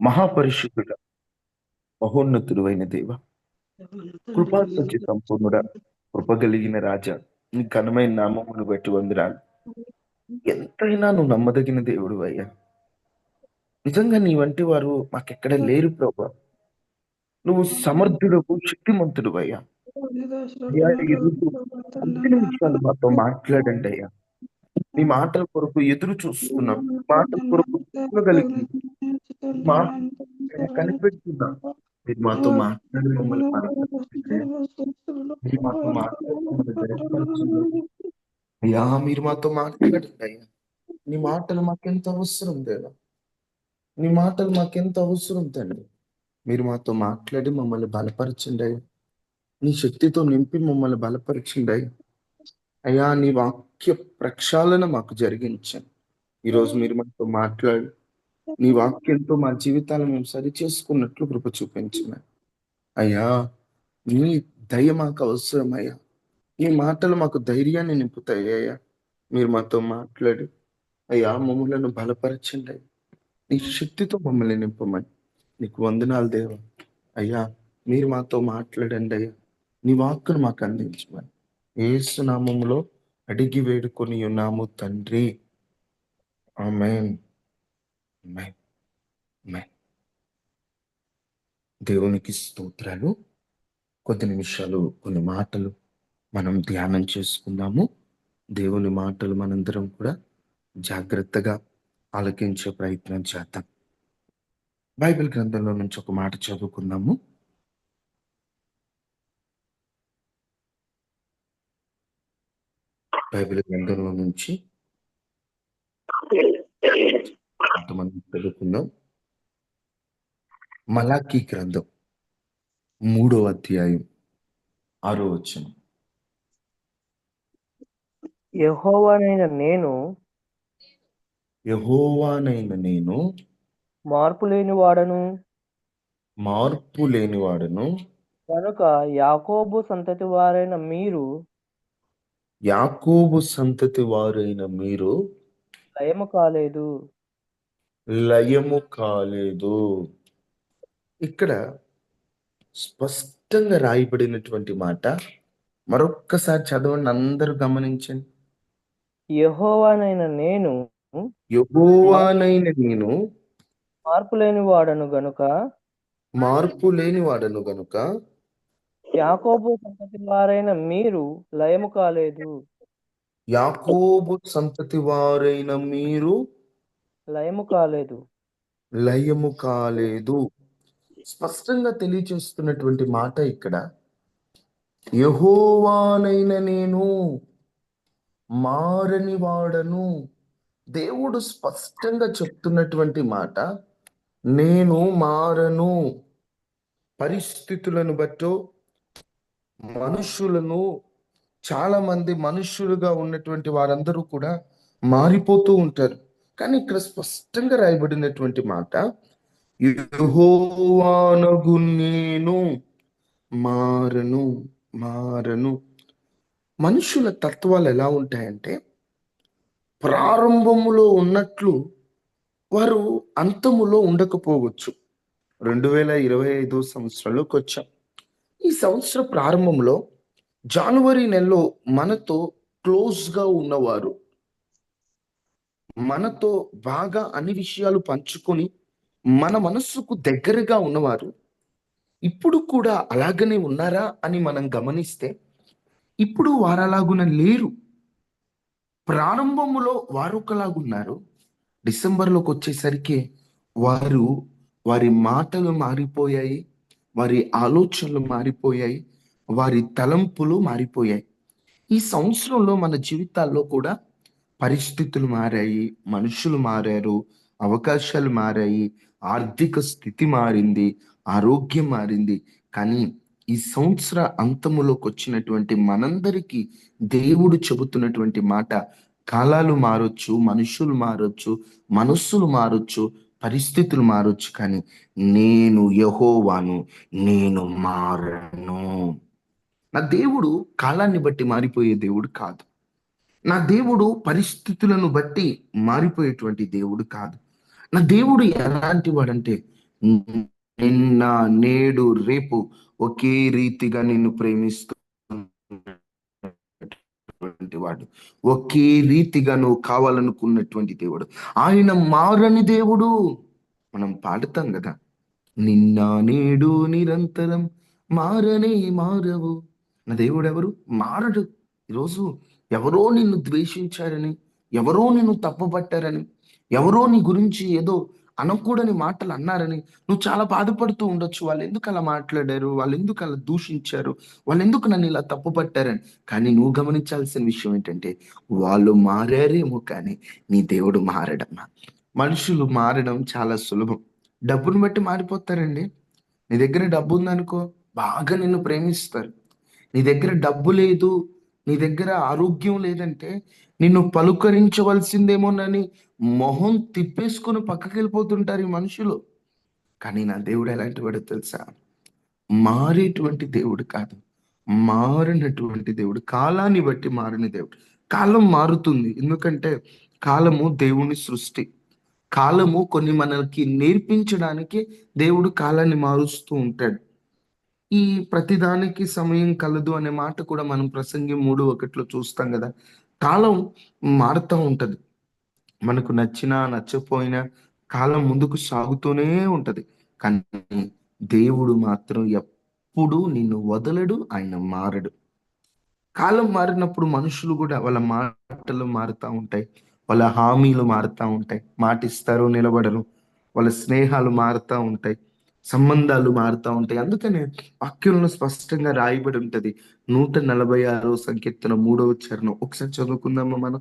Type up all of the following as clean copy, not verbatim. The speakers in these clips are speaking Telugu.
మహాపరిశుద్ధుడ, మహోన్నతుడు అయిన దేవ, తండ్రి కృపాసత్య సంపూర్ణుడ, కృపగలిగిన రాజా, నీ ఘనమైన నామమును బట్టి వందనాలు. ఎంతైనా నువ్వు నమ్మదగిన దేవుడు అయ్యా. నిజంగా నీ వంటి వారు మాకెక్కడ లేరు ప్రభా. నువ్వు సమర్థుడవు, శక్తిమంతుడు అయ్యా. అయ్యా, ఈ రోజు కొద్ది నిమిషాలు మాతో మాట్లాడండి అయ్యా. నీ మాటల కొరకు ఎదురు చూస్తున్నాం. నీ మాటల కొరకు చూడగలిగి మాట కనిపెడుతున్నాం. మీరు మాతో మాట్లాడి మమ్మల్ని బలపరచండి అయ్యా. మీరు మాతో మాట్లాడి మమ్మల్ని ధైర్యపరచండి. అయ్యా, మీరు మాతో మాట్లాడండి అయ్యా. నీ మాటలు మాకెంత అవసరం దేవా. నీ మాటలు మాకెంత అవసరం తండ్రి. మీరు మాతో మాట్లాడి మమ్మల్ని బలపరచండి అయ్యా. నీ శక్తితో నింపి మమ్మల్ని బలపరచండి అయ్యా. అయ్యా, నీ వాక్య ప్రక్షాళన మాకు జరిగించండి. ఈరోజు మీరు మాతో మాట్లాడి నీ వాక్యంతో మా జీవితాలను మేము సరి చేసుకున్నట్లు కృప చూపించండి అయ్యా. నీ దయ మాకు అవసరం అయ్యా. నీ మాటలు మాకు ధైర్యాన్ని నింపుతాయి అయ్యా. మీరు మాతో మాట్లాడి అయ్యా మమ్మలను బలపరచండి. నీ శక్తితో మమ్మల్ని నింపమని నీకు వందనాలు దేవా. అయ్యా, మీరు మాతో మాట్లాడండి అయ్యా. నీ వాక్కును మాకు అందించమని యేసు నామములో అడిగి వేడుకొని ఉన్నాము తండ్రి. ఆమేన్. ఆమేన్. ఆమేన్. దేవునికి స్తోత్రాలు. కొద్ది నిమిషాలు కొన్ని మాటలు మనం ధ్యానం చేసుకుందాము. దేవుని మాటలు మనందరం కూడా జాగ్రత్తగా ఆలకించే ప్రయత్నం చేద్దాం. బైబిల్ గ్రంథంలో నుంచి ఒక మాట చదువుకుందాము. బైబిల్ గ్రంథంలో నుంచి మనం చదువుకుందాం. మలాకీ గ్రంథం 3వ అధ్యాయం 6వ వచనం. యెహోవానైన నేను మార్పు లేనివాడను కనుక యాకోబు సంతతి వారైన మీరు లయము కాలేదు. ఇక్కడ స్పష్టంగా రాయబడినటువంటి మాట మరొక్కసారి చదవండి, అందరూ గమనించండి. యెహోవానైన నేను మార్పు లేనివాడను గనుక యాకోబు సంతతి వారైన మీరు లయము కాలేదు. స్పష్టంగా తెలియచేస్తున్నటువంటి మాట ఇక్కడ, యెహోవానైన నేను మారని వాడను. దేవుడు స్పష్టంగా చెప్తున్నటువంటి మాట, నేను మారను. పరిస్థితులను బట్టో, మనుషులను, చాలా మంది మనుషులుగా ఉన్నటువంటి వారందరూ కూడా మారిపోతూ ఉంటారు. కానీ ఇక్కడ స్పష్టంగా రాయబడినటువంటి మాట, యెహోవానగు నేను మారను. మనుషుల తత్వాలు ఎలా ఉంటాయంటే, ప్రారంభములో ఉన్నట్లు వారు అంతములో ఉండకపోవచ్చు. 2025 సంవత్సరంలోకి వచ్చాం. ఈ సంవత్సర ప్రారంభంలో జనవరి నెలలో మనతో క్లోజ్గా ఉన్నవారు, మనతో బాగా అన్ని విషయాలు పంచుకొని మన మనస్సుకు దగ్గరగా ఉన్నవారు ఇప్పుడు కూడా అలాగనే ఉన్నారా అని మనం గమనిస్తే, ఇప్పుడు వారు అలాగున లేరు. ప్రారంభములో వారు ఒకలాగున్నారు, డిసెంబర్లోకి వచ్చేసరికి వారి మాటలు మారిపోయాయి, వారి ఆలోచనలు మారిపోయాయి, వారి తలంపులు మారిపోయాయి. ఈ సంవత్సరంలో మన జీవితాల్లో కూడా పరిస్థితులు మారాయి, మనుషులు మారారు, అవకాశాలు మారాయి, ఆర్థిక స్థితి మారింది, ఆరోగ్యం మారింది. కానీ ఈ సంవత్సర అంతములోకి వచ్చినటువంటి మనందరికీ దేవుడు చెబుతున్నటువంటి మాట, కాలాలు మారొచ్చు, మనుషులు మారొచ్చు, మనస్సులు మారొచ్చు, పరిస్థితులు మారొచ్చు, కానీ నేను యెహోవాను, నేను మారను. నా దేవుడు కాలాన్ని బట్టి మారిపోయే దేవుడు కాదు. నా దేవుడు పరిస్థితులను బట్టి మారిపోయేటువంటి దేవుడు కాదు. నా దేవుడు ఎలాంటి వాడంటే, నిన్న నేడు రేపు ఒకే రీతిగా నిన్ను ప్రేమిస్తున్నటువంటి వాడు, ఒకే రీతిగా నువ్వు కావాలనుకున్నటువంటి దేవుడు. ఆయన మారని దేవుడు. మనం పాడుతాం కదా, నిన్న నేడు నిరంతరం మారనే మారవు. నా దేవుడు ఎవరు? మారడు. ఈరోజు ఎవరో నిన్ను ద్వేషించారని, ఎవరో నిన్ను తప్పుపట్టారని, ఎవరో నీ గురించి ఏదో అనకూడని మాటలు అన్నారని నువ్వు చాలా బాధపడుతూ ఉండొచ్చు. వాళ్ళు ఎందుకు అలా మాట్లాడారు, వాళ్ళు ఎందుకు అలా దూషించారు, వాళ్ళు ఎందుకు నన్ను ఇలా తప్పుపట్టారని. కానీ నువ్వు గమనించాల్సిన విషయం ఏంటంటే, వాళ్ళు మారారేమో కానీ నీ దేవుడు మారడమ్మా. మనుషులు మారడం చాలా సులభం. డబ్బును బట్టి మారిపోతారండి. నీ దగ్గర డబ్బు ఉందనుకో, బాగా నిన్ను ప్రేమిస్తారు. నీ దగ్గర డబ్బు లేదు, నీ దగ్గర ఆరోగ్యం లేదంటే నిన్ను పలుకరించవలసిందేమోనని మొహం తిప్పేసుకుని పక్కకి వెళ్ళిపోతుంటారు ఈ మనుషులు. కానీ నా దేవుడు ఎలాంటి వాడో తెలుసా? మారేటువంటి దేవుడు కాదు, మారినటువంటి దేవుడు. కాలాన్ని బట్టి మారిన దేవుడు. కాలం మారుతుంది, ఎందుకంటే కాలము దేవుని సృష్టి. కాలము కొన్ని మనకి నేర్పించడానికి దేవుడు కాలాన్ని మారుస్తూ ఉంటాడు. ఈ ప్రతిదానికి సమయం కలదు అనే మాట కూడా మనం ప్రసంగి 3:1 చూస్తాం కదా. కాలం మారుతూ ఉంటది. మనకు నచ్చినా నచ్చపోయినా కాలం ముందుకు సాగుతూనే ఉంటది. కానీ దేవుడు మాత్రం ఎప్పుడు నిన్ను వదలడు, ఆయన మారడు. కాలం మారినప్పుడు మనుషులు కూడా వాళ్ళ మాటలు మారుతూ ఉంటాయి, వాళ్ళ హామీలు మారుతూ ఉంటాయి, మాట ఇస్తారు నిలబడరు, వాళ్ళ స్నేహాలు మారుతూ ఉంటాయి, సంబంధాలు మారుతూ ఉంటాయి. అందుకనే వాక్యంలో స్పష్టంగా రాయబడి ఉంటది. 146 సంకీర్తన 3వ చరణం ఒకసారి చదువుకుందామా మనం.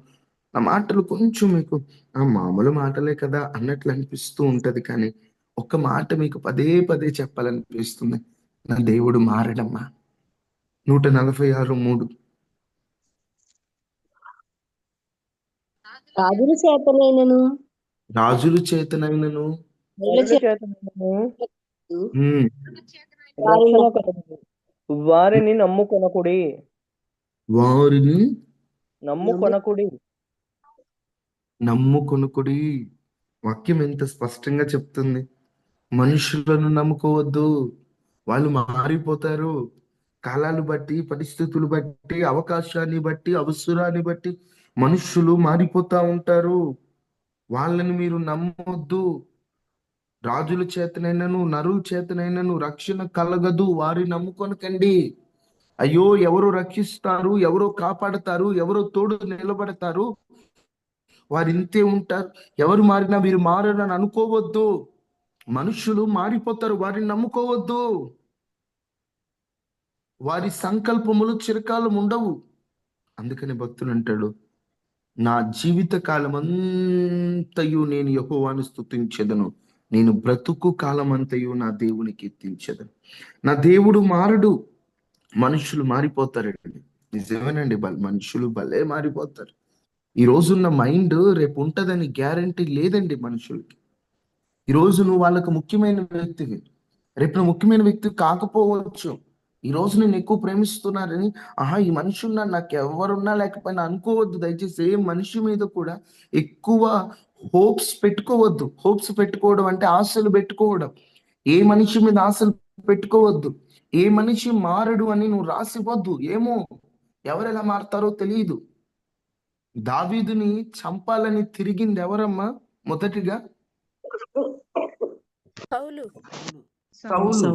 ఆ మాటలు కొంచెం మీకు ఆ మామూలు మాటలే కదా అన్నట్లు అనిపిస్తూ ఉంటది, కానీ ఒక మాట మీకు పదే పదే చెప్పాలనిపిస్తుంది. నా దేవుడు మారడమ్మా. 146:3. రాజుల చేతనైనను రాజుల చేతనైనను నరుల చేతనైనను ఉమ్, రక్షణ కలుగును. వారిని నమ్ముకొనకుడి. వారిని నమ్ముకొనకుడి. నమ్ముకొనుకుడి. వాక్యం ఎంత స్పష్టంగా చెప్తుంది. మనుషులను నమ్ముకోవద్దు, వాళ్ళు మారిపోతారు. కాలాలు బట్టి, పరిస్థితులు బట్టి, అవకాశాన్ని బట్టి, అవసరాన్ని బట్టి మనుషులు మారిపోతా ఉంటారు. వాళ్ళని మీరు నమ్మొద్దు. రాజుల చేతనైనను నరుల చేతనైనను రక్షణ కలగదు, వారి నమ్ముకొనకండి. అయ్యో, ఎవరు రక్షిస్తారు, ఎవరో కాపాడతారు, ఎవరో తోడు నిలబడతారు, వారు ఇంతే ఉంటారు, ఎవరు మారినా వీరు మారని అనుకోవద్దు. మనుషులు మారిపోతారు, వారిని నమ్ముకోవద్దు. వారి సంకల్పములు చిరకాలం ఉండవు. అందుకని భక్తులు అంటాడు, నా జీవిత కాలం అంతయు నేను యెహోవాను స్తుతించెదను, నేను బ్రతుకు కాలం అంతయు నా దేవుని కీర్తించెదను. నా దేవుడు మారడు. మనుషులు మారిపోతారండి. నిజమేనండి, మనుషులు భలే మారిపోతారు. ఈ రోజున్న మైండ్ రేపు ఉంటదని గ్యారంటీ లేదండి మనుషులకి. ఈ రోజు నువ్వు వాళ్ళకు ముఖ్యమైన వ్యక్తివి, రేపు నువ్వు ముఖ్యమైన వ్యక్తి కాకపోవచ్చు. ఈ రోజు నేను ఎక్కువ ప్రేమిస్తున్నారని ఈ మనిషి ఉన్నా, నాకు ఎవరున్నా లేకపోయినా అనుకోవద్దు. దయచేసి ఏ మనిషి మీద కూడా ఎక్కువ హోప్స్ పెట్టుకోవద్దు. హోప్స్ పెట్టుకోవడం అంటే ఆశలు పెట్టుకోవడం. ఏ మనిషి మీద ఆశలు పెట్టుకోవద్దు. ఏ మనిషి మారడు అని నువ్వు రాసివ్వద్దు. ఏమో, ఎవరెలా మారతారో తెలియదు. దావీదుని చంపాలని తిరిగింది ఎవరమ్మా? మొదటిగా పౌలు. సౌలు.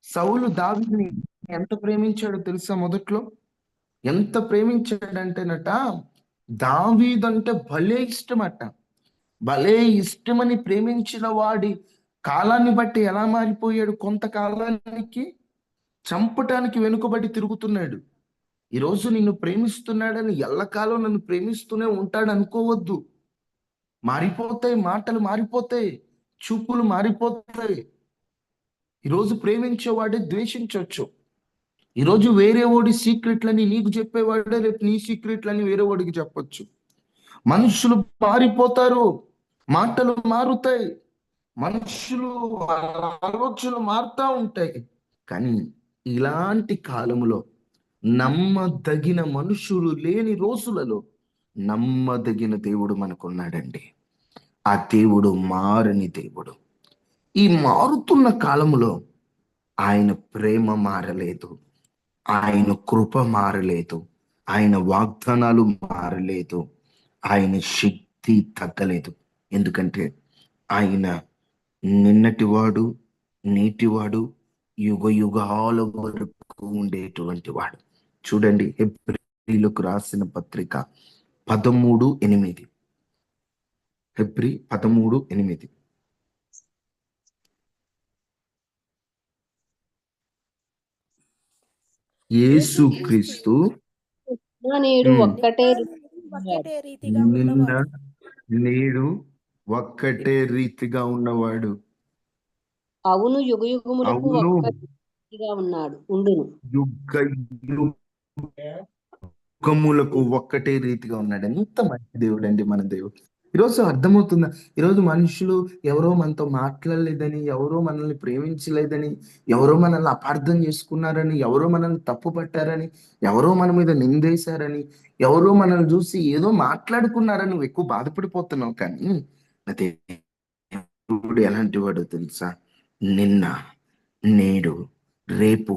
సౌలు దావీదుని ఎంత ప్రేమించాడో తెలుసా? మొదట్లో ఎంత ప్రేమించాడంటేనట, దావీదంటే భలే ఇష్టమట. భలే ఇష్టమని ప్రేమించిన వాడి కాలాన్ని బట్టి ఎలా మారిపోయాడు? కొంతకాలానికి చంపటానికి వెనుకబడి తిరుగుతున్నాడు. ఈరోజు నిన్ను ప్రేమిస్తున్నాడని ఎల్లకాలం నన్ను ప్రేమిస్తూనే ఉంటాడు అనుకోవద్దు. మారిపోతాయి, మాటలు మారిపోతాయి, చూపులు మారిపోతాయి. ఈరోజు ప్రేమించేవాడే ద్వేషించవచ్చు. ఈరోజు వేరే వాడి సీక్రెట్లని నీకు చెప్పేవాడే రేపు నీ సీక్రెట్లని వేరే వాడికి చెప్పొచ్చు. మనుషులు మారిపోతారు, మాటలు మారుతాయి, మనుషులు ఆలోచనలు మారుతూ ఉంటాయి. కానీ ఇలాంటి కాలంలో నమ్మదగిన మనుషులు లేని రోజులలో నమ్మదగిన దేవుడు మనకున్నాడండి. ఆ దేవుడు మారని దేవుడు. ఈ మారుతున్న కాలములో ఆయన ప్రేమ మారలేదు, ఆయన కృప మారలేదు, ఆయన వాగ్దానాలు మారలేదు, ఆయన శక్తి తగ్గలేదు. ఎందుకంటే ఆయన నిన్నటివాడు, నేటివాడు, యుగ యుగాల వరకు ఉండేటువంటి వాడు. చూడండి, హెబ్రీలకు రాసిన పత్రిక 13:8. హెబ్రీ 13:8. యేసుక్రీస్తు నేడు ఉమ్, ఒక్కటే ఒక్కటే రీతిగా నిన్న ఉన్నవాడు. నేడు ఒక్కటే రీతిగా ఉన్నవాడు. అవును యుగ యుగములకు అవును, ఒక్కటిగా ఉన్నాడు ఉండును. యుగ యుగములకు ఒక్కటే రీతిగా ఉన్నాడు. ఎంత మంచి దేవుడు అండి మన దేవుడు. ఈరోజు అర్థమవుతుందా? ఈరోజు మనుషులు ఎవరో మనతో మాట్లాడలేదని, ఎవరో మనల్ని ప్రేమించలేదని, ఎవరో మనల్ని అపార్థం చేసుకున్నారని, ఎవరో మనల్ని తప్పు పట్టారని, ఎవరో మన మీద నిందేశారని, ఎవరో మనల్ని చూసి ఏదో మాట్లాడుకున్నారని నువ్వు ఎక్కువ బాధపడిపోతున్నావు. కానీ నా దేవుడు ఎలాంటి వాడో తెలుసా? నిన్న నేడు రేపు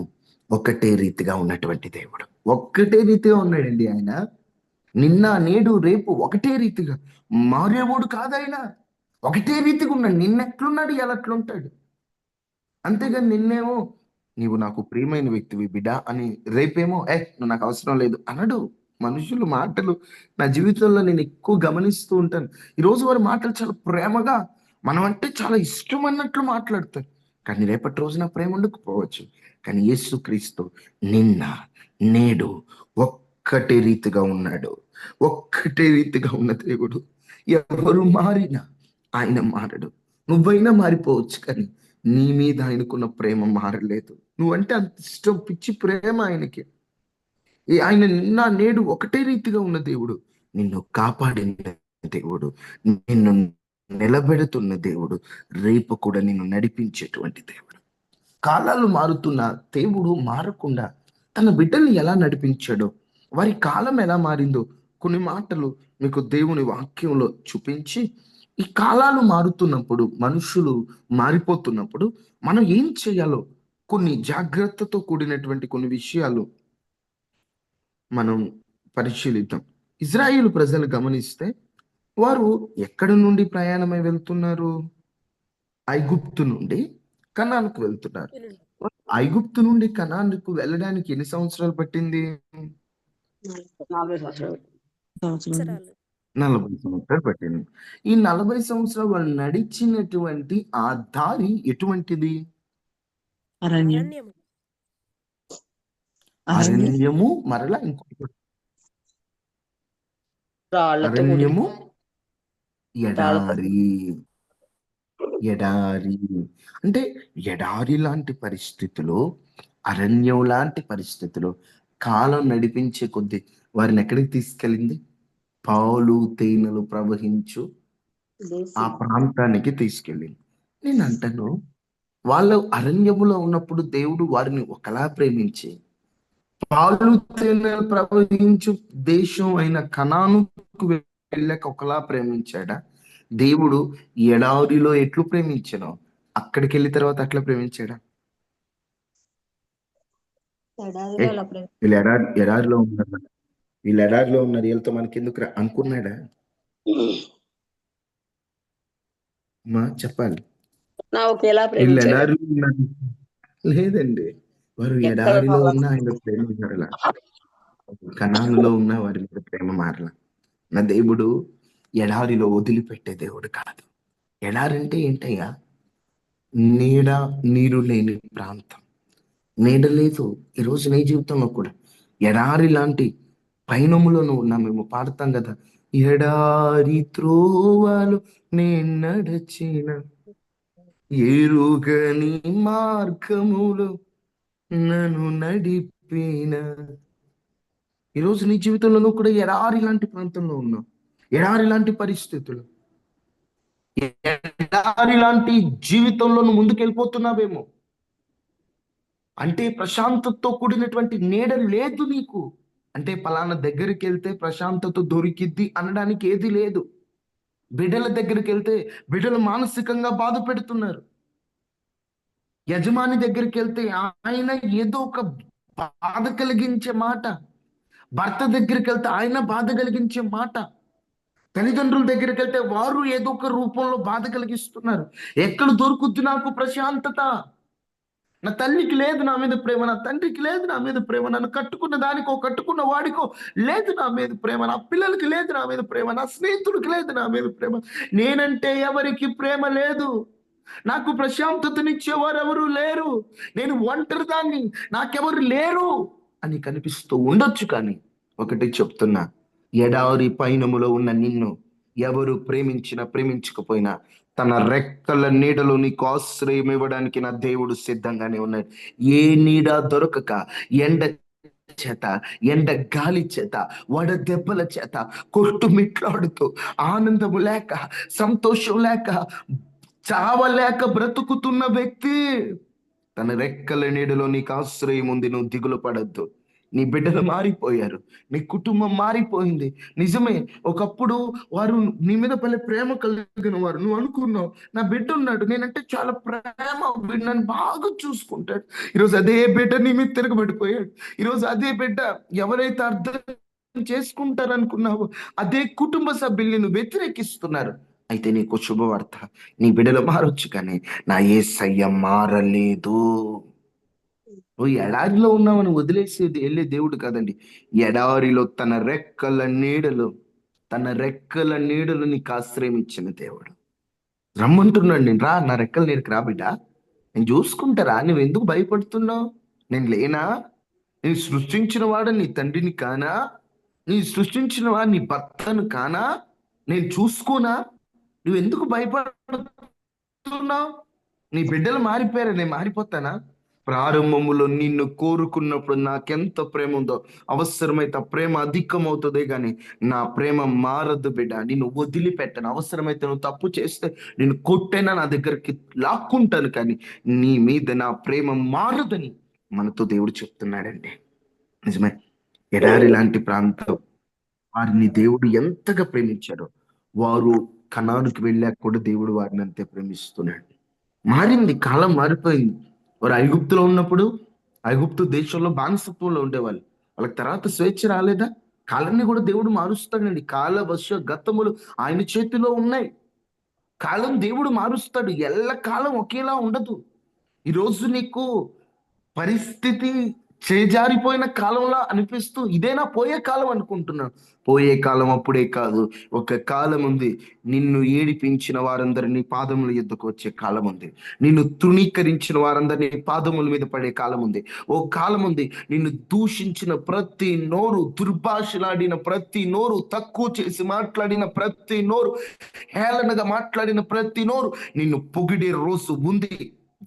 ఒకటే రీతిగా ఉన్నటువంటి దేవుడు. ఒక్కటే రీతిగా ఉన్నాడండి ఆయన. నిన్న నేడు రేపు ఒకటే రీతిగా మారేవాడు కాదు ఆయన. ఒకటే రీతిగా ఉన్నాడు. నిన్న ఎట్లున్నాడు ఎలా అట్లుంటాడు. అంతేగాని నిన్నేమో నీవు నాకు ప్రియమైన వ్యక్తివి బిడ్డా అని, రేపేమో నువ్వు నాకు అవసరం లేదు అనడు. మనుషులు మాటలు నా జీవితంలో నేను ఎక్కువ గమనిస్తూ ఉంటాను. ఈరోజు వారి మాటలు చాలా ప్రేమగా, మనం అంటే చాలా ఇష్టం అన్నట్లు మాట్లాడతారు. కానీ రేపటి రోజున ప్రేమ ఉండకపోవచ్చు. కానీ యేసుక్రీస్తు నిన్న నేడు ఒక్కటే రీతిగా ఉన్నాడు. ఒక్కటే రీతిగా ఉన్న దేవుడు. ఎవరు మారినా ఆయన మారడు. నువ్వైనా మారిపోవచ్చు, కానీ నీ మీద ఆయనకున్న ప్రేమ మారలేదు. నువ్వంటే అంత ఇష్టం, పిచ్చి ప్రేమ ఆయనకి. ఆయన నిన్న నేడు ఒకటే రీతిగా ఉన్న దేవుడు. నిన్ను కాపాడిన దేవుడు, నిన్ను నిలబెడుతున్న దేవుడు, రేపు కూడా నిన్ను నడిపించేటువంటి దేవుడు. కాలాలు మారుతున్న దేవుడు మారకుండా తన బిడ్డల్ని ఎలా నడిపించాడో, వారి కాలం ఎలా మారిందో కొన్ని మాటలు మీకు దేవుని వాక్యంలో చూపించి, ఈ కాలాలు మారుతున్నప్పుడు, మనుషులు మారిపోతున్నప్పుడు మనం ఏం చేయాలో కొన్ని జాగ్రత్తతో కూడినటువంటి కొన్ని విషయాలు మనం పరిశీలిద్దాం. ఇజ్రాయేలు ప్రజలు గమనిస్తే వారు ఎక్కడి నుండి ప్రయాణమై వెళ్తున్నారు? ఐగుప్తు నుండి కనానుకు వెళ్తున్నారు. ఐగుప్తు నుండి కనానుకు వెళ్ళడానికి ఎన్ని సంవత్సరాలు పట్టింది? 40 సంవత్సరాలు. 40 సంవత్సరాలు పట్టింది. ఈ 40 సంవత్సరాలు వాళ్ళు నడిచినటువంటి ఆ దారి ఎటువంటిది? అరణ్యము. అరణ్యము, మరలా ఇంకొకటి రాళ్లతో కూడిన అరణ్యము, ఎడారి. ఎడారి అంటే ఎడారి లాంటి పరిస్థితులు, అరణ్యం లాంటి పరిస్థితులు కాలం నడిపించే కొద్దీ వారిని ఎక్కడికి తీసుకెళ్ళింది? పాలు తేనెలు ప్రవహించు ఆ ప్రాంతానికి తీసుకెళ్ళింది. నేను అంటాను, వాళ్ళు అరణ్యములో ఉన్నప్పుడు దేవుడు వారిని ఒకలా ప్రేమించి, పాలు తేనెలు ప్రవహించు దేశం అయిన కనానుకు వెళ్ళాక ఒకలా ప్రేమించాడా? దేవుడు ఎడారిలో ఎట్లు ప్రేమించానో అక్కడికి వెళ్ళిన తర్వాత అట్లా ప్రేమించాడా? ఎడారిలో అలా వీళ్ళు ఎడారిలో ఉన్నారు, వీళ్ళు ఎడారిలో ఉన్నారు, వీళ్ళతో మనకెందుకు అనుకున్నాడా? మా చెప్పాలి. ఒకేలా వీళ్ళు ప్రేమించాడు. ఎడారిలో ఉన్నారు లేదండి, వారు ఎడారిలో ఉన్న ఆయన ప్రేమ మారల, కణాలలో ఉన్న వారి మీద ప్రేమ మారల. నా దేవుడు ఎడారిలో వదిలిపెట్టే దేవుడు కాదు. ఎడారంటే ఏంటయ్యా? నీడ నీరు లేని ప్రాంతం. నీడ లేదు. ఈరోజు నీ జీవితంలో కూడా ఎడారి లాంటి పయనములో నువ్వు ఉన్నా. మేము పాడతాం కదా, ఎడారి త్రోవలు నేను నడచిన, ఎరుగని మార్గములో నన్ను నడిపిన. ఈరోజు నీ జీవితంలో నువ్వు కూడా ఎడారి లాంటి ప్రాంతంలో ఉన్నావు, ఎడారి లాంటి పరిస్థితులు, ఎడారి లాంటి జీవితంలో నువ్వు ముందుకు వెళ్ళిపోతున్నావేమో. అంటే ప్రశాంతతతో కూడినటువంటి నీడ లేదు నీకు. అంటే పలానా దగ్గరికి వెళ్తే ప్రశాంతత దొరికిద్ది అనడానికి ఏది లేదు. బిడ్డల దగ్గరికి వెళ్తే బిడ్డలు మానసికంగా బాధ పెడుతున్నారు. యజమాని దగ్గరికి వెళ్తే ఆయన ఏదో ఒక బాధ కలిగించే మాట, భర్త దగ్గరికి వెళ్తే ఆయన బాధ కలిగించే మాట, తల్లిదండ్రుల దగ్గరికి వెళ్తే వారు ఏదో ఒక రూపంలో బాధ కలిగిస్తున్నారు. ఎక్కడ దొరుకుద్ది నాకు ప్రశాంతత? నా తల్లికి లేదు నా మీద ప్రేమ, నా తండ్రికి లేదు నా మీద ప్రేమ, నన్ను కట్టుకున్న దానికో కట్టుకున్న వాడికో లేదు నా మీద ప్రేమ, నా పిల్లలకి లేదు నా మీద ప్రేమ, నా స్నేహితుడికి లేదు నా మీద ప్రేమ, నేనంటే ఎవరికి ప్రేమ లేదు, నాకు ప్రశాంతతనిచ్చేవారు ఎవరు లేరు, నేను ఒంటరి దాన్ని, నాకెవరు లేరు అని కనిపిస్తూ ఉండొచ్చు. కానీ ఒకటి చెప్తున్నా, ఎడారి పైనములో ఉన్న నిన్ను ఎవరు ప్రేమించినా ప్రేమించకపోయినా తన రెక్కల నీడలో నీకు ఆశ్రయం ఇవ్వడానికి నా దేవుడు సిద్ధంగానే ఉన్నాడు. ఏ నీడ దొరకక ఎండ చేత, ఎండ గాలి చేత, వడదెబ్బల చేత కొట్టుమిట్లాడుతూ ఆనందము లేక, సంతోషం లేక, చావలేక బ్రతుకుతున్న వ్యక్తి తన రెక్కల నీడలో నీకు ఆశ్రయం ఉంది. నువ్వు దిగులు పడద్దు. నీ బిడ్డలు మారిపోయారు, నీ కుటుంబం మారిపోయింది. నిజమే, ఒకప్పుడు వారు నీ మీద పల్లె ప్రేమ కలిగిన వారు. నువ్వు అనుకున్నావు నా బిడ్డ ఉన్నాడు, నేనంటే చాలా ప్రేమ, వీడు నన్ను బాగా చూసుకుంటాడు. ఈరోజు అదే బిడ్డ నీ మీద తిరగబడిపోయాడు. ఈరోజు అదే బిడ్డ ఎవరైతే అర్థం చేసుకుంటారనుకున్నావో అదే కుటుంబ సభ్యుల్ని నువ్వు వ్యతిరేకిస్తున్నారు. అయితే నీకు శుభవార్త, నీ బిడ్డలు మారొచ్చు కానీ నా యేసయ్య మారలేదు. నువ్వు ఎడారిలో ఉన్నావని వదిలేసేది వెళ్ళే దేవుడు కాదండి. ఎడారిలో తన రెక్కల నీడలు నీకు ఆశ్రయం ఇచ్చిన దేవుడు. రమ్మంటున్నాడు, నేను రా, నా రెక్కల నీడకి రా బిడ్డ, నేను చూసుకుంటారా, నువ్వు ఎందుకు భయపడుతున్నావు? నేను లేనా? నేను సృష్టించిన వాడు నీ తండ్రిని కానా? నీ సృష్టించిన వాడు నీ భర్తను కానా? నేను చూసుకోనా? నువ్వెందుకు భయపడుతున్నావు? నీ బిడ్డలు మారిపోయారా, నేను మారిపోతానా? ప్రారంభములో నిన్ను కోరుకున్నప్పుడు నాకెంత ప్రేమ ఉందో, అవసరమైతే ఆ ప్రేమ అధికమవుతుందే కానీ నా ప్రేమ మారదు బిడ్డ. నిన్ను వదిలిపెట్టను. అవసరమైతే నువ్వు తప్పు చేస్తే నేను కొట్టైనా నా దగ్గరికి లాక్కుంటాను, కానీ నీ మీద నా ప్రేమ మారదని మనతో దేవుడు చెప్తున్నాడండి. నిజమే, ఎడారి లాంటి ప్రాంతం వారిని దేవుడు ఎంతగా ప్రేమించారో, వారు కనానుకి వెళ్ళాక కూడా దేవుడు వారిని అంతే ప్రేమిస్తున్నాడు. మారింది, కాలం మారిపోయింది. వారు ఐగుప్తులో ఉన్నప్పుడు ఐగుప్తు దేశంలో బానిసత్వంలో ఉండేవాళ్ళు. వాళ్ళకి తర్వాత స్వేచ్ఛ రాలేదా? కాలాన్ని కూడా దేవుడు మారుస్తాడండి. కాల వర్ష గతములు ఆయన చేతిలో ఉన్నాయి. కాలం దేవుడు మారుస్తాడు. ఎల్ల కాలం ఒకేలా ఉండదు. ఈరోజు నీకు పరిస్థితి చేజారిపోయిన కాలంలా అనిపిస్తూ ఇదేనా పోయే కాలం అనుకుంటున్నాను. పోయే కాలం అప్పుడే కాదు, ఒక కాలం ఉంది. నిన్ను ఏడిపించిన వారందరినీ పాదముల ఎద్దుకు వచ్చే కాలం ఉంది. నిన్ను తృణీకరించిన వారందరినీ పాదముల మీద పడే కాలం ఉంది. ఓ కాలం ఉంది, నిన్ను దూషించిన ప్రతి నోరు, దుర్భాషలాడిన ప్రతి నోరు, తక్కువ చేసి మాట్లాడిన ప్రతి నోరు, హేళనగా మాట్లాడిన ప్రతి నోరు నిన్ను పొగిడే రోజు ఉంది.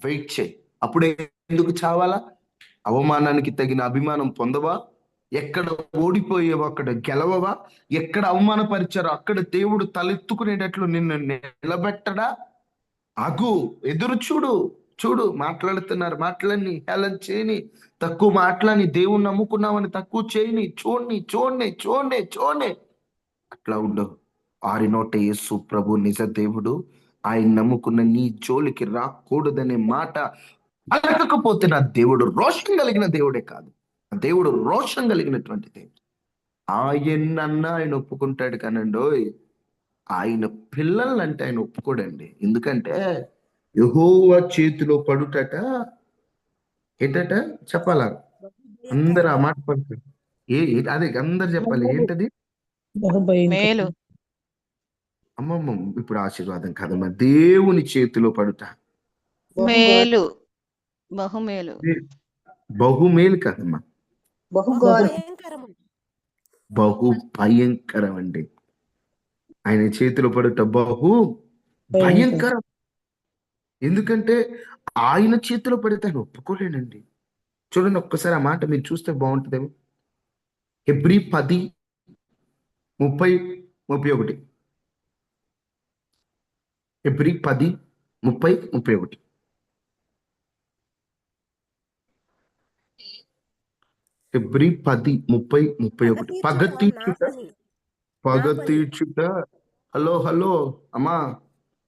వెయిట్ చేయి. అప్పుడే ఎందుకు చావాలా? అవమానానికి తగిన అభిమానం పొందవా? ఎక్కడ ఓడిపోయేవో అక్కడ గెలవవా? ఎక్కడ అవమానపరిచారో అక్కడ దేవుడు తలెత్తుకునేటట్లు నిన్ను నిలబెట్టడా? అగు, ఎదురు చూడు. చూడు, మాట్లాడుతున్నారు, మాట్లాడిని హేళన చేయని, తక్కువ మాట్లాడి దేవుణ్ణి నమ్ముకున్నామని తక్కువ చేయని, చూడండి చూడండి చూడండి చూడండి. అట్లా ఉండవు. ఆరి నోట యేసు ప్రభు నిజ దేవుడు, ఆయన నమ్ముకున్న నీ జోలికి రాకూడదనే మాట పలకకపోతే నా దేవుడు రోషం కలిగిన దేవుడే కాదు, నా దేవుడు రోషం కలిగినటువంటి దేవుడు. ఆయన ఒప్పుకుంటాడు కానండి, ఆయన పిల్లలంటే ఆయన ఒప్పుకోడండి. ఎందుకంటే యెహోవా చేతిలో పడుటట ఏంటట చెప్పాలా? అందరు ఆ మాట పడుతుంది. అదే అందరు చెప్పాలి, ఏంటది? మేలు. అమ్మమ్మ, ఇప్పుడు ఆశీర్వాదం కదమ్మా, దేవుని చేతిలో పడుట మేలు, బహుమేలు. బహుమేలు కదమ్మా, భయంకరము. బహు భయంకరం అండి. ఆయన చేతిలో పడుట బహు భయంకరం. ఎందుకంటే ఆయన చేతిలో పడితే ఆయన ఒప్పుకోలేనండి. చూడండి ఒక్కసారి ఆ మాట మీరు చూస్తే బాగుంటుందేమో. హెబ్రీ 10:30-31. హెబ్రీ 10:30-31. హెబ్రీ 10:30-31. పగ తీర్చుట. హలో అమ్మా,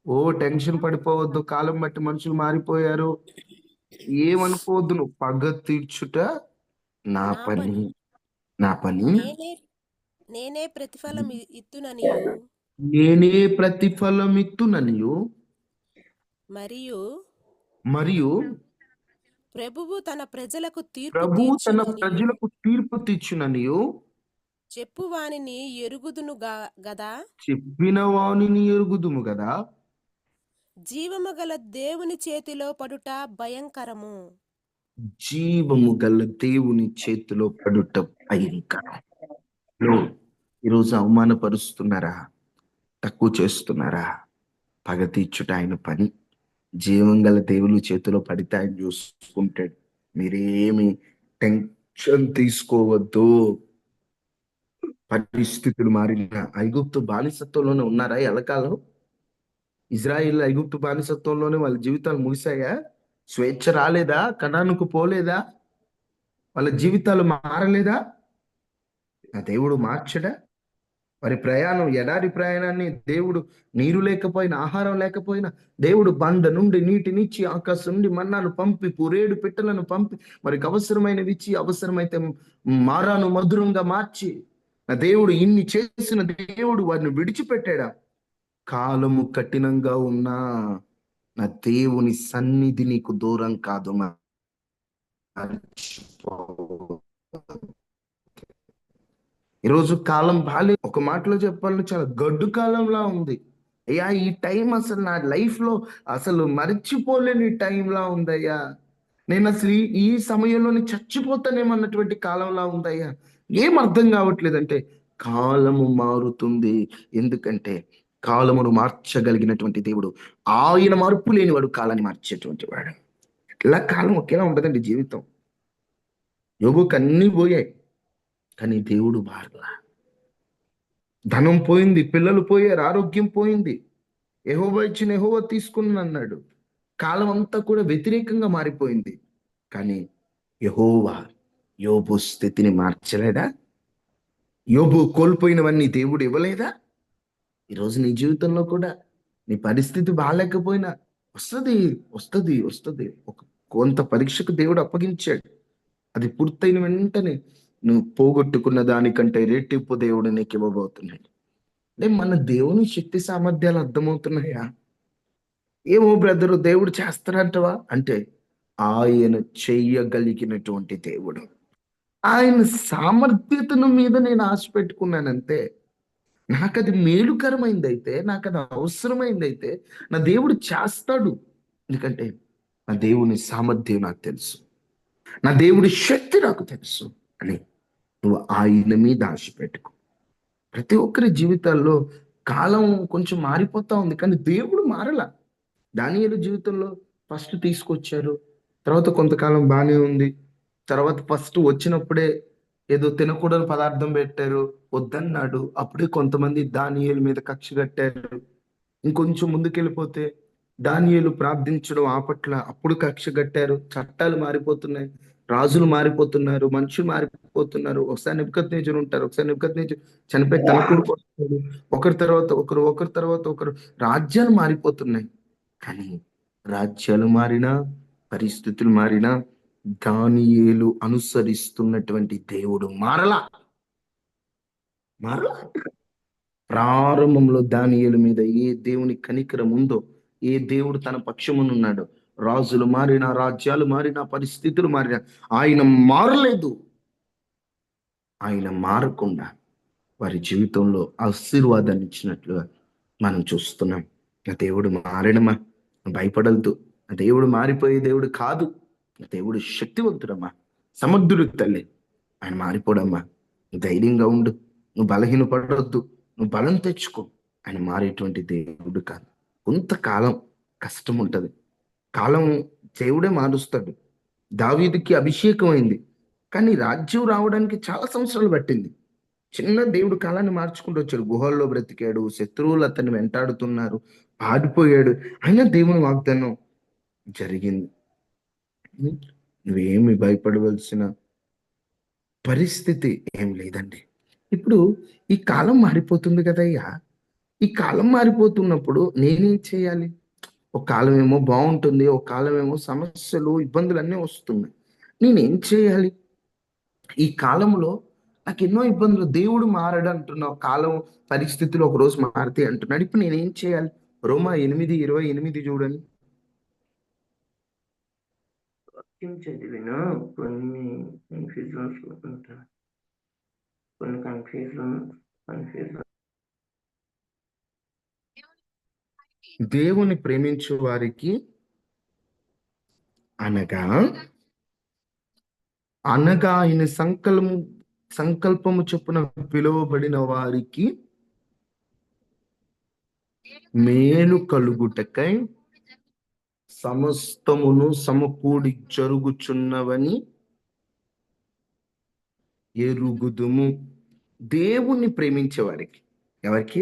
ఓ టెన్షన్ పడిపోవద్దు. కాలం బట్టి మనుషులు మారిపోయారు. ఏమనుకోవద్దు, నువ్వు పగ తీర్చుట నా నా పని, పని నా పని నేనే నేనే ప్రతిఫలం ఇత్తుననియు నేనే ప్రతిఫలమిత్తుననియు మరియు మరియు ప్రభువు తన ప్రజలకు తీర్పు ప్రభు తన తీర్చుననియు ప్రజలకు తీర్పు తీర్చుననియు చెప్పువానిని ఎరుగుదును గదా. చెప్పిన వానిని ఎరుగుదుము కదా. జీవము గల దేవుని చేతిలో పడుట భయంకరము. జీవము గల దేవుని చేతిలో పడుట భయంకరం. ఈరోజు అవమానపరుస్తున్నారా, తక్కువ చేస్తున్నారా? పగ తీర్చుట ఆయన పని. జీవం గల దేవుని చేతిలో పడితే ఆయన చూసుకుంటాడు. మీరేమి టెన్షన్ తీసుకోవద్దు. పరిస్థితులు మారిన ఐగుప్తు బానిసత్వంలోనే ఉన్నారా ఎలకాలం? ఇజ్రాయిల్ ఐగుప్తు బానిసత్వంలోనే వాళ్ళ జీవితాలు ముగిసాయా? స్వేచ్ఛ రాలేదా? కనానుకు పోలేదా? వాళ్ళ జీవితాలు మారలేదా? ఆ దేవుడు మార్చడా? వారి ప్రయాణం, ఎడారి ప్రయాణాన్ని దేవుడు నీరు లేకపోయినా, ఆహారం లేకపోయినా దేవుడు బండ నుండి నీటినిచ్చి, ఆకాశం నుండి మన్నాను పంపి, పురేడు పిట్టలను పంపి, వారికి అవసరమైనవి ఇచ్చి, అవసరమైతే మారాను మధురంగా మార్చి, నా దేవుడు ఇన్ని చేసిన దేవుడు వారిని విడిచిపెట్టాడా? కాలము కఠినంగా ఉన్నా నా దేవుని సన్నిధి నీకు దూరం కాదు. ఈరోజు కాలం బాలేదు. ఒక మాటలో చెప్పాలంటే చాలా గడ్డు కాలంలా ఉంది. అయ్యా, ఈ టైం అసలు నా లైఫ్ లో అసలు మర్చిపోలేని టైంలా ఉందయ్యా. నేను అసలు ఈ సమయంలోనే చచ్చిపోతానేమన్నటువంటి కాలంలా ఉందయ్యా. ఏం అర్థం కావట్లేదంటే కాలము మారుతుంది. ఎందుకంటే కాలమును మార్చగలిగినటువంటి దేవుడు ఆయన. మార్పు లేనివాడు కాలాన్ని మార్చేటువంటి వాడు. ఇలా కాలం ఒకేలా ఉండదండి. జీవితం యోగుకు అన్నీ పోయాయి, కానీ దేవుడు మారలా. ధనం పోయింది, పిల్లలు పోయారు, ఆరోగ్యం పోయింది. యెహోవా ఇచ్చిన యెహోవా తీసుకుని అన్నాడు. కాలం అంతా కూడా వ్యతిరేకంగా మారిపోయింది, కానీ యెహోవా యోబు స్థితిని మార్చలేదా? యోబు కోల్పోయినవన్నీ దేవుడు ఇవ్వలేదా? ఈరోజు నీ జీవితంలో కూడా నీ పరిస్థితి బాగాలేకపోయినా వస్తుంది, వస్తుంది, వస్తుంది. ఒక కొంత పరీక్షకు దేవుడు అప్పగించాడు. అది పూర్తయిన వెంటనే నువ్వు పోగొట్టుకున్న దానికంటే రెట్టింపు దేవుడు నీకు ఇవ్వబోతున్నాడు. అంటే మన దేవుని శక్తి సామర్థ్యాలు అర్థమవుతున్నాయా? ఏమో బ్రదరు, దేవుడు చేస్తాడంటవా అంటే ఆయన చెయ్యగలిగినటువంటి దేవుడు. ఆయన సామర్థ్యతను మీద నేను ఆశ పెట్టుకున్నానంతే. నాకు అది మేలుకరమైందైతే, నాకు అది అవసరమైందైతే నా దేవుడు చేస్తాడు. ఎందుకంటే నా దేవుని సామర్థ్యం నాకు తెలుసు, నా దేవుడి శక్తి నాకు తెలుసు అని నువ్వు ఆయన మీద ఆశ పెట్టుకో. ప్రతి ఒక్కరి జీవితాల్లో కాలం కొంచెం మారిపోతా ఉంది, కానీ దేవుడు మారలా. దానియేలు జీవితంలో ఫస్ట్ తీసుకొచ్చారు, తర్వాత కొంతకాలం బాగానే ఉంది, తర్వాత ఫస్ట్ వచ్చినప్పుడే ఏదో తినకూడని పదార్థం పెట్టారు, వద్దన్నాడు. అప్పుడే కొంతమంది దానియేలు మీద కక్ష కట్టారు. ఇంకొంచెం ముందుకెళ్ళిపోతే దానియేలు ప్రార్థించడం ఆపట్ల, అప్పుడు కక్ష కట్టారు. చట్టాలు మారిపోతున్నాయి, రాజులు మారిపోతున్నారు, మనుషులు మారిపోతున్నారు. ఒకసారి నెబుకద్నెజరు ఉంటారు, ఒకసారి నెబుకద్నెజరు చనిపోయి తన కొడుకు వస్తాడు. ఒకరి తర్వాత ఒకరు, ఒకరి తర్వాత ఒకరు, రాజ్యాలు మారిపోతున్నాయి. కానీ రాజ్యాలు మారినా, పరిస్థితులు మారినా దానియేలు అనుసరిస్తున్నటువంటి దేవుడు మారలా. ప్రారంభంలో దానియేలు మీద ఏ దేవుని కనికరం ఉందో, ఏ దేవుడు తన పక్షమునున్నాడో, రాజులు మారినా, రాజ్యాలు మారినా, పరిస్థితులు మారినా ఆయన మారలేదు. ఆయన మారకుండా వారి జీవితంలో ఆశీర్వాదాన్ని ఇచ్చినట్లుగా మనం చూస్తున్నాం. ఆ దేవుడు మారడమా, భయపడద్దు. ఆ దేవుడు మారిపోయే దేవుడు కాదు. ఆ దేవుడు శక్తివంతుడమ్మా, సమర్థుడు తల్లి. ఆయన మారిపోడమ్మా. ధైర్యంగా ఉండు, నువ్వు బలహీనపడొద్దు, నువ్వు బలం తెచ్చుకో. ఆయన మారేటువంటి దేవుడు కాదు. కొంతకాలం కష్టం ఉంటుంది, కాలం దేవుడే మారుస్తాడు. దావీదుకి అభిషేకం అయింది, కానీ రాజ్యం రావడానికి చాలా సంవత్సరాలు పట్టింది. చిన్న దేవుడు కాలాన్ని మార్చుకుంటూ వచ్చాడు. గుహల్లో బ్రతికాడు, శత్రువులు అతన్ని వెంటాడుతున్నారు, పాడిపోయాడు, అయినా దేవుని వాగ్దానం జరిగింది. నువ్వేమి భయపడవలసిన పరిస్థితి ఏం లేదండి. ఇప్పుడు ఈ కాలం మారిపోతుంది కదయ్యా. ఈ కాలం మారిపోతున్నప్పుడు నేనేం చేయాలి? ఒక కాలం ఏమో బాగుంటుంది, ఒక కాలం ఏమో సమస్యలు ఇబ్బందులు అన్నీ వస్తున్నాయి. నేనేం చేయాలి ఈ కాలంలో? నాకు ఎన్నో ఇబ్బందులు. దేవుడు మారడు అంటున్నావు, కాలం పరిస్థితులు ఒక రోజు మారితే అంటున్నాడు. ఇప్పుడు నేనేం చేయాలి? రోమా 8:28 చూడండి. వాక్యం చదివినా కొన్ని కన్ఫ్యూజన్స్ ఉంటాయి, కొన్ని కన్ఫ్యూజన్. దేవుని ప్రేమించు వారికి అనగా అనగా ఆయన సంకల్పము చొప్పున పిలువబడిన వారికి మేలు కలుగుటకై సమస్తమును సమకూడి జరుగుచున్నవని ఎరుగుదుము. దేవుణ్ణి ప్రేమించే వారికి, ఎవరికి?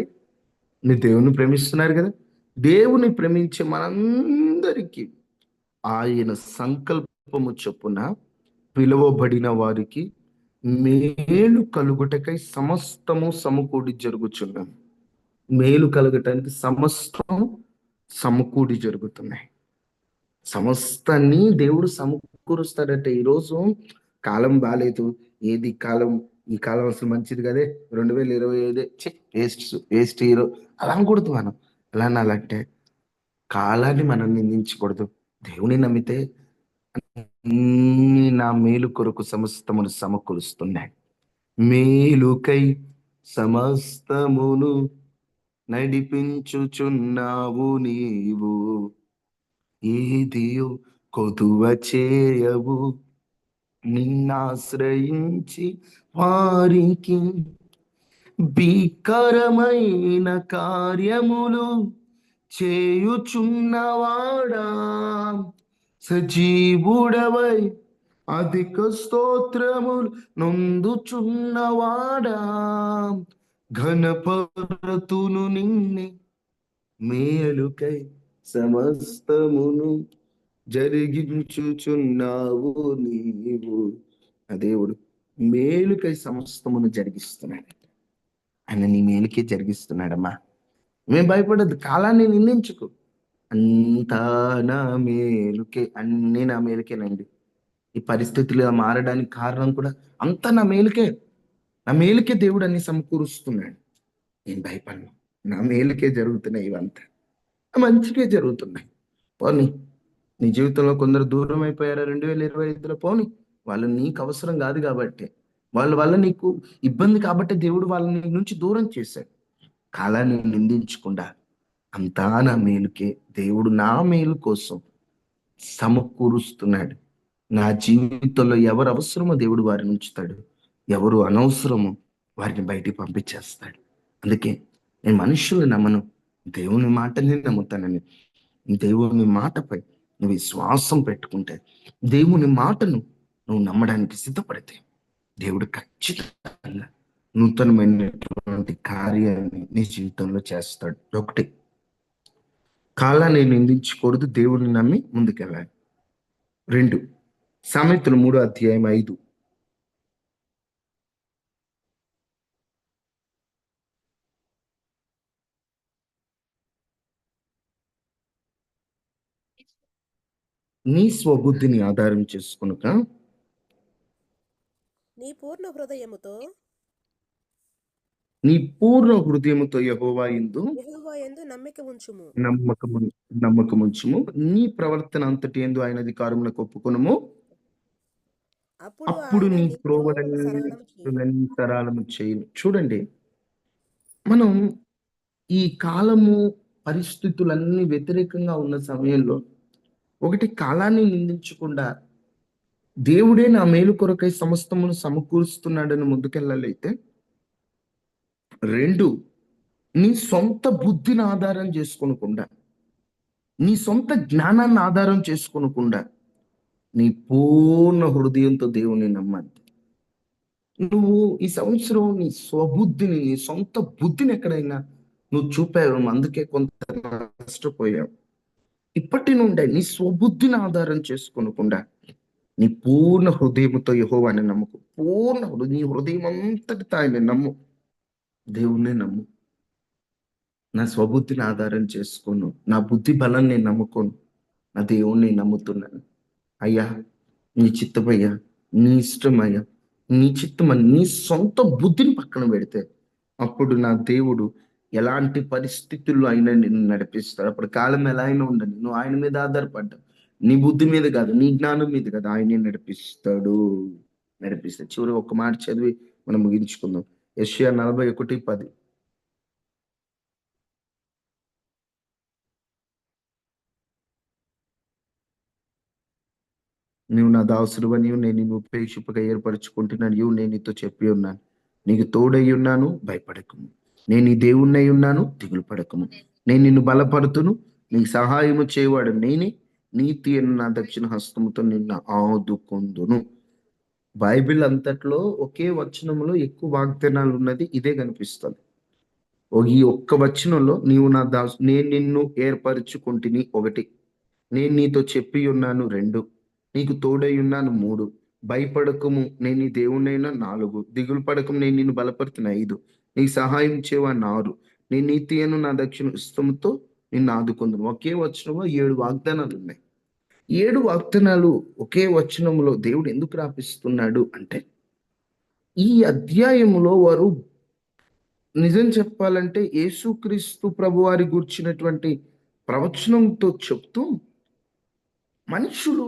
మీరు దేవుణ్ణి ప్రేమిస్తున్నారు కదా, దేవుని ప్రేమించే మనందరికీ ఆయన సంకల్పము చొప్పున పిలువబడిన వారికి మేలు కలుగుటకై సమస్తము సమకూడి జరుగుచున్నాం. మేలు కలగటానికి సమస్తం సమకూడి జరుగుతున్నాయి. సమస్తాన్ని దేవుడు సమకూరుస్తాడట. ఈరోజు కాలం బాగాలేదు, ఏది కాలం, ఈ కాలం అసలు మంచిది కదే, 2025 వేస్ట్ హీరో అలా అనకూడదు. మనం ఎలా అనాలంటే, కాలాన్ని మనం నిందించకూడదు. దేవుని నమ్మితే నా మేలు కొరకు సమస్తమును సమకూరుస్తున్నాయి. మేలుకై సమస్తమును నడిపించుచున్నావు నీవు, ఏదియో కొదువ చేయవు. నిన్నాశ్రయించి వారికి భీకరమైన కార్యములు చేయుచున్నవాడా, సజీవుడవై అధిక స్తోత్రములు నొందుచున్నవాడా, ఘనపరతును నిన్నే మేలుకై సమస్తమును జరిగించుచున్నావు నీవు. ఆ దేవుడు మేలుకై సమస్తమును జరిగిస్తున్నాడు. ఆయన నీ మేలుకే జరిగిస్తున్నాడమ్మా. మేము భయపడద్దు, కాలాన్ని నిందించుకో. అంతా నా మేలుకే, అన్ని నా మేలుకేనండి. ఈ పరిస్థితులు మారడానికి కారణం కూడా అంతా నా మేలుకే. నా మేలుకే దేవుడు అన్ని సమకూరుస్తున్నాడు. నేను భయపడను, నా మేలుకే జరుగుతున్నాయి, ఇవంతా మంచిగా జరుగుతున్నాయి. పోనీ నీ జీవితంలో కొందరు దూరం అయిపోయారా 2025లో? పోనీ, వాళ్ళు నీకు అవసరం కాదు కాబట్టి, వాళ్ళ వల్ల నీకు ఇబ్బంది కాబట్టి దేవుడు వాళ్ళని నీ నుంచి దూరం చేశాడు. కాలాన్ని నిందించకుండా అంతా నా మేలుకే, దేవుడు నా మేలు కోసం సమకూరుస్తున్నాడు. నా జీవితంలో ఎవరు అవసరమో దేవుడు వారిని ఉంచుతాడు, ఎవరు అనవసరమో వారిని బయటికి పంపించేస్తాడు. అందుకే నేను మనుషులు నమ్మను, దేవుని మాటని నమ్ముతానని. దేవుని మాటపై నువ్వు విశ్వాసం పెట్టుకుంటే, దేవుని మాటను నువ్వు నమ్మడానికి సిద్ధపడితే, దేవుడు ఖచ్చితంగా నూతనమైనటువంటి కార్యాన్ని నీ జీవితంలో చేస్తాడు. ఒకటి, కాలాన్ని నిందించకూడదు, దేవుని నమ్మి ముందుకెళ్ళాలి. 2, సామెతలు 3:5. నీ స్వబుద్ధిని ఆధారం చేసుకొనుక నీ పూర్ణ హృదయముతో యెహోవా యందు యెహోవా యందు నమ్మకముంచుము. నీ ప్రవర్తన అంతటి యందు ఆయన అధికారమునకు ఒప్పుకొనుము. అప్పుడు నీ త్రోవలన్నీ సరళము చేయును. చూడండి, మనం ఈ కాలము పరిస్థితులన్నీ వ్యతిరేకంగా ఉన్న సమయంలో, ఒకటి, కాలాన్ని నిందించకుండా దేవుడే నా మేలు కొరకై సమస్తమును సమకూరుస్తున్నాడని ముందుకెళ్ళాలైతే, 2, నీ సొంత బుద్ధిని ఆధారం చేసుకోనకుండా, నీ సొంత జ్ఞానాన్ని ఆధారం చేసుకోనకుండా, నీ పూర్ణ హృదయంతో దేవుని నమ్మాలి. నువ్వు ఈ సంవత్సరం నీ స్వబుద్ధిని, నీ సొంత బుద్ధిని ఎక్కడైనా నువ్వు చూపావు, అందుకే కొంత నష్టపోయావు. ఇప్పటి నుండే నీ స్వబుద్ధిని ఆధారం చేసుకోనకుండా నీ పూర్ణ హృదయంతో యెహోవాని నమ్ముకు. నీ హృదయం అంతటితో ఆయన నమ్ము, దేవుణ్ణి నమ్ము. నా స్వబుద్ధిని ఆధారం చేసుకోను, నా బుద్ధి బలం నేను నమ్ముకోను, నా దేవుణ్ణి నమ్ముతున్నాను. అయ్యా నీ చిత్తమయ్యా, నీ ఇష్టమయ్యా, నీ చిత్తమని నీ సొంత బుద్ధిని పక్కన పెడితే అప్పుడు నా దేవుడు ఎలాంటి పరిస్థితుల్లో అయినా నిన్ను నడిపిస్తాడు. అప్పుడు కాలం ఎలా అయినా ఉండని, నువ్వు ఆయన మీద ఆధారపడ్డా, నీ బుద్ధి మీద కాదు, నీ జ్ఞానం మీద కాదు, ఆయనే నడిపిస్తాడు. చివరి ఒక మాట చదివి మనం ముగించుకుందాం. యెషయా 41:10. నీవు నా దాసుడువనియు, నేను నిన్ను ఉపేక్షింపగా ఏర్పరచుకుంటున్నాను, నేను నీతో చెప్పి ఉన్నాను, నీకు తోడై ఉన్నాను, భయపడకము. నేను నీ దేవుణ్ణి ఉన్నాను, దిగులు పడకము. నేను నిన్ను బలపడుతును, నీకు సహాయము చేయవాడు నేనే, నీతి అయిన నా దక్షిణ హస్తముతో నిన్ను ఆదుకొందును. బైబిల్ అంతట్లో ఒకే వచనంలో ఎక్కువ వాగ్దానాలు ఉన్నది ఇదే కనిపిస్తుంది. ఈ ఒక్క వచనంలో నీవు నా దాసు, నేను నిన్ను ఏర్పరచుకుంటుని 1, నేను నీతో చెప్పి ఉన్నాను 2, నీకు తోడై ఉన్నాను 3, భయపడకము నేను నీ దేవుణ్ణైనా 4, దిగులు పడకము నేను నిన్ను బలపడుతున్న 5, నీకు సహాయం చేయవాడిని 6, నీ నీతి అను నా దక్షిణ హస్తముతో నిన్ను ఆదుకుందును. ఒకే వచనంలో 7 వాగ్దానాలు ఉన్నాయి. 7 వాగ్దానాలు ఒకే వచనంలో దేవుడు ఎందుకు రాపిస్తున్నాడు అంటే, ఈ అధ్యాయములో వారు నిజం చెప్పాలంటే యేసుక్రీస్తు ప్రభువారి గూర్చినటువంటి ప్రవచనంతో చెప్తూ మనుషులు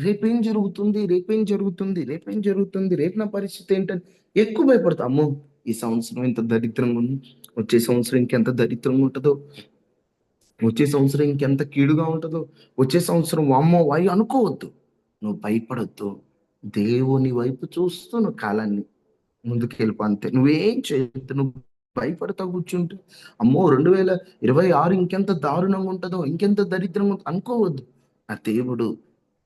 రేపేం జరుగుతుంది, రేపేం జరుగుతుంది, రేపేం జరుగుతుంది, రేపు నా పరిస్థితి ఏంటని ఎక్కువ భయపడతాం. అమ్మో ఈ సంవత్సరం ఇంత దరిద్రంగా ఉంది, వచ్చే సంవత్సరం ఇంకెంత దరిద్రంగా ఉంటుందో, వచ్చే సంవత్సరం ఇంకెంత కీడుగా ఉంటుందో, వచ్చే సంవత్సరం వామ్మో వాయు అనుకోవద్దు. నువ్వు భయపడొద్దు, దేవుని వైపు చూస్తూ నువ్వు కాలాన్ని ముందుకు వెళ్ళిపో, అంతే. నువ్వేం చేయొద్దు, నువ్వు భయపడతా కూర్చుంటే అమ్మో 2026 ఇంకెంత దారుణంగా ఉంటుందో, ఇంకెంత దరిద్రంగా అనుకోవద్దు. ఆ దేవుడు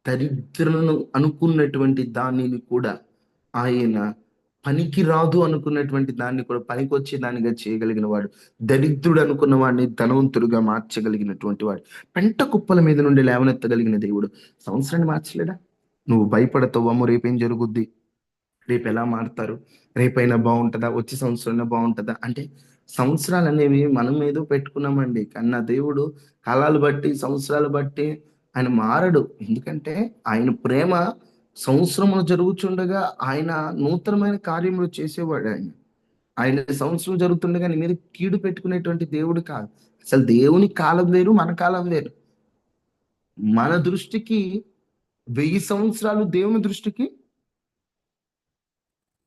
దరిద్రను అనుకున్నటువంటి దానిని కూడా ఆయన పనికి రాదు అనుకున్నటువంటి దాన్ని కూడా పనికి వచ్చే దానిగా చేయగలిగిన వాడు, దరిద్రుడు అనుకున్న వాడిని ధనవంతుడుగా మార్చగలిగినటువంటి వాడు, పెంట కుప్పల మీద నుండి లేవనెత్తగలిగిన దేవుడు సంవత్సరాన్ని మార్చలేడా? నువ్వు భయపడతావు, అమ్మో రేపేం జరుగుద్ది, రేపు ఎలా మారుతారు, రేపైనా బాగుంటుందా, వచ్చే సంవత్సరం బాగుంటుందా అంటే సంవత్సరాలు అనేవి మనం ఏదో పెట్టుకున్నామండి. కన్నా దేవుడు కాలాలు బట్టి సంవత్సరాలు బట్టి ఆయన మారడు. ఎందుకంటే ఆయన ప్రేమ సంవత్సరములు జరుగుతుండగా ఆయన నూతనమైన కార్యములు చేసేవాడు. ఆయన సంవత్సరం జరుగుతుండగా నీ మీద కీడు పెట్టుకునేటువంటి దేవుడు కాదు. అసలు దేవుని కాలం వేరు, మన కాలం వేరు. మన దృష్టికి 1000 సంవత్సరాలు, దేవుని దృష్టికి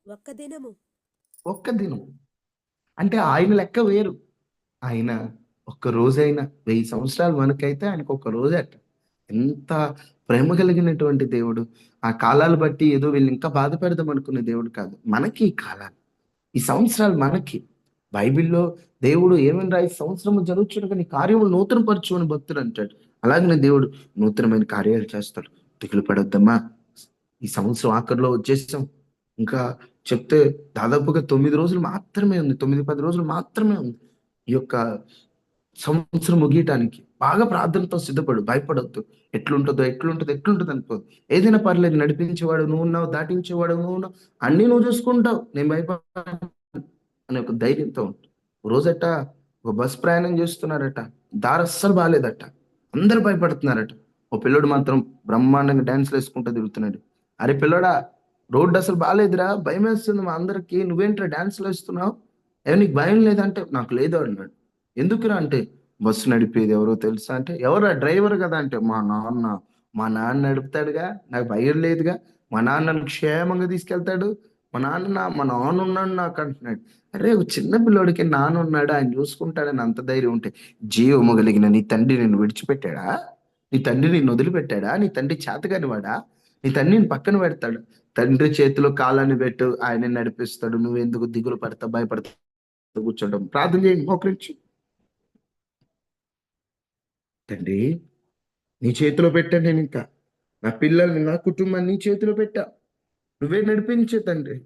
ఒక్క దినము. ఒక్క దినం. అంటే ఆయన లెక్క వేరు. ఆయన ఒక్క రోజైనా 1000 సంవత్సరాలు మనకైతే ఆయనకు ఒక్క రోజట. ఎంత ప్రేమ కలిగినటువంటి దేవుడు. ఆ కాలాలు బట్టి ఏదో వీళ్ళు ఇంకా బాధ పెడదాం అనుకునే దేవుడు కాదు. మనకి ఈ కాలాలు, ఈ సంవత్సరాలు మనకి. బైబిల్లో దేవుడు ఏమని ఈ సంవత్సరం జరుగుతుండగా నీ కార్యములు నూతన పరచు అని భక్తుడు అంటాడు. అలాగనే దేవుడు నూతనమైన కార్యాలు చేస్తాడు. దిగులు పడొద్దమ్మా, ఈ సంవత్సరం ఆఖరిలో వచ్చేసాం. ఇంకా చెప్తే దాదాపుగా 9 రోజులు మాత్రమే ఉంది, 9-10 రోజులు మాత్రమే ఉంది ఈ యొక్క సంవత్సరం ముగియటానికి. బాగా ప్రార్థనతో సిద్ధపడు, భయపడొద్దు. ఎట్లుంటుంది అనుకో. ఏదైనా పర్లేదు, నడిపించేవాడు నువ్వు ఉన్నావు, దాటించేవాడు నువ్వు ఉన్నావు, అన్ని నువ్వు చూసుకుంటావు, నేను భయపడ అనే ఒక ధైర్యంతో ఉంటావు. రోజట ఒక బస్ ప్రయాణం చేస్తున్నారట, దారి అస్సలు బాగాలేదట, అందరు భయపడుతున్నారట. ఓ పిల్లడు మాత్రం బ్రహ్మాండంగా డాన్స్లు వేసుకుంటూ తిరుగుతున్నాడు. అరే పిల్లడా, రోడ్డు అసలు బాగాలేదురా, భయం వేస్తుంది మా అందరికి, నువ్వేంట్రా డాన్స్లు వేస్తున్నావు, నీకు భయం లేదంటే నాకు లేదు అన్నాడు. ఎందుకురా అంటే బస్సు నడిపేది ఎవరో తెలుసా అంటే, ఎవరా డ్రైవర్ కదా అంటే, మా నాన్న నడుపుతాడుగా, నాకు భయం లేదుగా, మా నాన్నను క్షేమంగా తీసుకెళ్తాడు, మా నాన్న ఉన్నాడు నాకు అంటున్నాడు. అరే ఒక చిన్న పిల్లోడికి నాన్న ఉన్నాడు, ఆయన చూసుకుంటాడని అంత ధైర్యం ఉంటే, జీవము కలిగిన నీ తండ్రి నిన్ను విడిచిపెట్టాడా, నీ తండ్రి నిన్ను వదిలిపెట్టాడా, నీ తండ్రి చేతగాని వాడా, నీ తండ్రిని పక్కన పెడతాడు, తండ్రి చేతిలో కాలాన్ని పెట్టు, ఆయన నడిపిస్తాడు. నువ్వెందుకు దిగులు పడతా భయపడతా కూర్చోడం. ప్రార్థన చేయండి మోకరించి. తండ్రి నీ చేతిలో పెట్టా, నేను ఇంకా నా పిల్లల్ని నా కుటుంబాన్ని నీ చేతిలో పెట్టా, నువ్వే నడిపించు తండ్రి,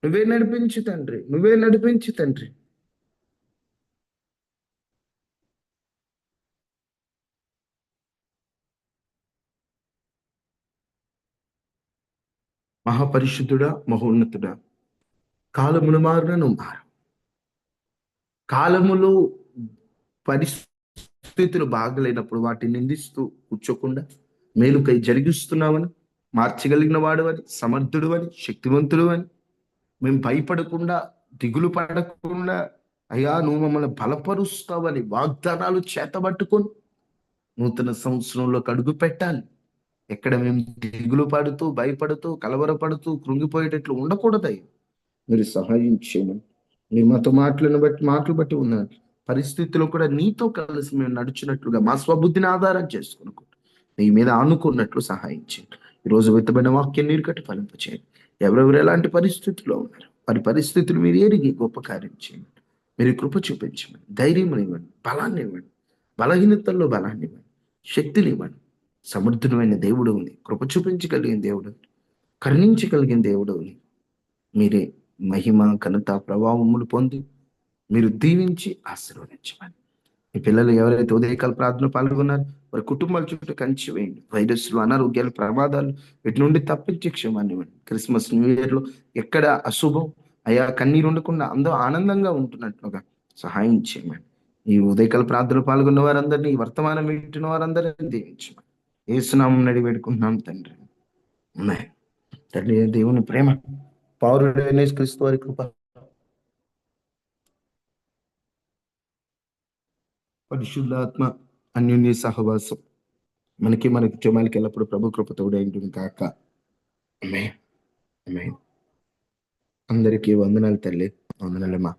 నువ్వే నడిపించు తండ్రి, నువ్వే నడిపించు తండ్రి. మహాపరిశుద్ధుడా, మహోన్నతుడా, కాలములు మారున నువ్వు మారు. కాలములు పరిస్థితులు బాగలేనప్పుడు వాటిని నిందిస్తూ కూర్చోకుండా మేలుకై జరిగిస్తున్నావని, మార్చగలిగిన వాడు అని, సమర్థుడు అని, శక్తివంతుడు అని మేము భయపడకుండా, దిగులు పడకుండా, అయ్యా నువ్వు మమ్మల్ని బలపరుస్తావని వాగ్దానాలు చేతబట్టుకొని నూతన సంవత్సరంలో అడుగు పెట్టాలి. ఎక్కడ మేము దిగులు పడుతూ, భయపడుతూ, కలవరపడుతూ, కృంగిపోయేటట్లు ఉండకూడదయ్యా. మీరు సహాయం చేయమని, మీరు మాతో మాటలు బట్టి ఉన్న పరిస్థితుల్లో కూడా నీతో కలిసి మేము నడుచున్నట్లుగా మా స్వబుద్ధిని ఆధారం చేసుకున్నట్టు నీ మీద ఆనుకున్నట్లు సహాయం చేయండి. ఈరోజు విత్తబడిన వాక్యం నీరు కట్టి ఫలింపచేయండి. ఎవరెవరు ఎలాంటి పరిస్థితుల్లో ఉన్నారు వారి పరిస్థితులు మీరు ఎరిగి గొప్ప కార్యం చేయండి. మీరు కృప చూపించమని, ధైర్యం ఇవ్వండి, బలాన్ని ఇవ్వండి, బలహీనతల్లో బలాన్ని ఇవ్వండి, శక్తిని ఇవ్వండి. సమర్థుడమైన దేవుడు ఉంది, కృప చూపించగలిగిన దేవుడు, కరుణించగలిగిన దేవుడు. మీరే మహిమ, ఘనత, ప్రభావములు పొంది మీరు దీవించి ఆశీర్వదించమని. ఈ పిల్లలు ఎవరైతే ఉదయకాల ప్రార్థన పాల్గొన్నారు వారి కుటుంబాల చుట్టూ కంచి వేయండి. వైరస్లు, అనారోగ్యాలు, ప్రమాదాలు వీటి నుండి తప్పించి క్షేమాన్ని ఇవ్వండి. క్రిస్మస్, న్యూ ఇయర్ లో ఎక్కడ అశుభం అయ్యా కన్నీరు ఉండకుండా అందరూ ఆనందంగా ఉంటున్నట్లుగా సహాయం చేయమని. ఈ ఉదయకాల ప్రార్థన పాల్గొన్న వారందరినీ, ఈ వర్తమానం వింటున్న వారందరినీ దీవించమని యేసునామం నడి వేడుకుంటున్నాం తండ్రి. ఆమేన్. తండ్రి దేవుని ప్రేమ, పౌరుడైన క్రీస్తు వారి కృప, పరిశుద్ధాత్మ అన్యోన్య సహవాసం మనకి మన కుటుంబాలకి ఎల్లప్పుడు ప్రభు కృపతోడే ఉంటుంది కాక. ఆమేన్. ఆమేన్. అందరికీ వందనాలు తల్లి, వందనాలమ్మా.